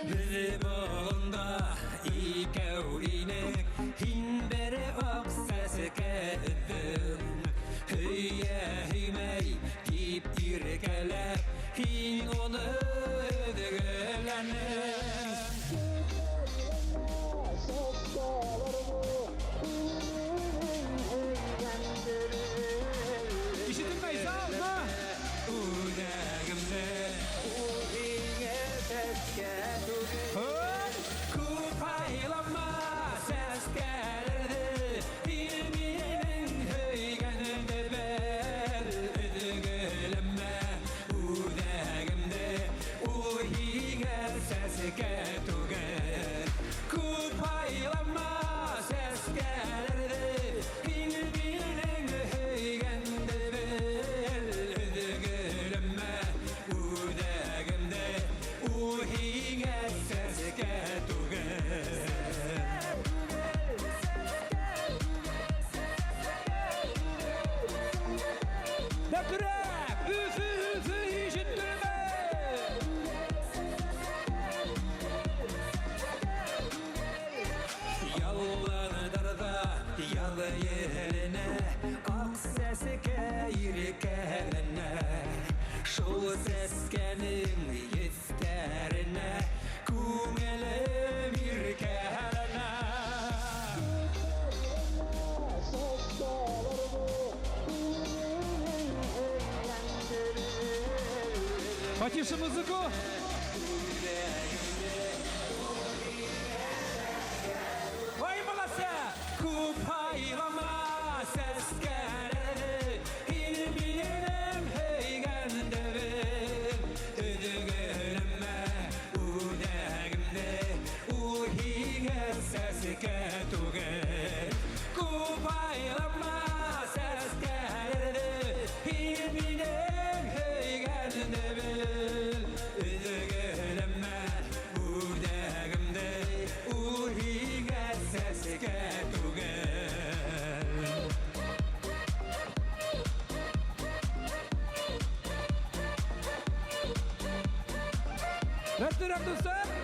Bir bolunda ikevlinek hin beri oksası kedim Hüye hümey tip irkelep hin onu ödügülenek İşitilmeyiz ağzına. Udagımda uhiye seske tugel Kupaylama ses geldi İlminin höygeninde bel Ödügülemme Udagımda uhiye seske tugel Kupaylama ses geldi İlminin höygeninde bel Ödügülemme Udagımda uhiye seske tugel Deprem. Üfü üfü işittirme. Yallanır da yalı yerine Ak sesi keyrikeline Şu seskenin yisterine Kumele bir keline Kaçışımızı ko. Vay balası kupaylama ses geldi İlminin heygenderim Ödügülemme udagımda uhiye ses ketugel Kupaylama ses geldi İlminin heygenderim Ödügülemme udagımda uhiye ses ketugel Deprem dostlar.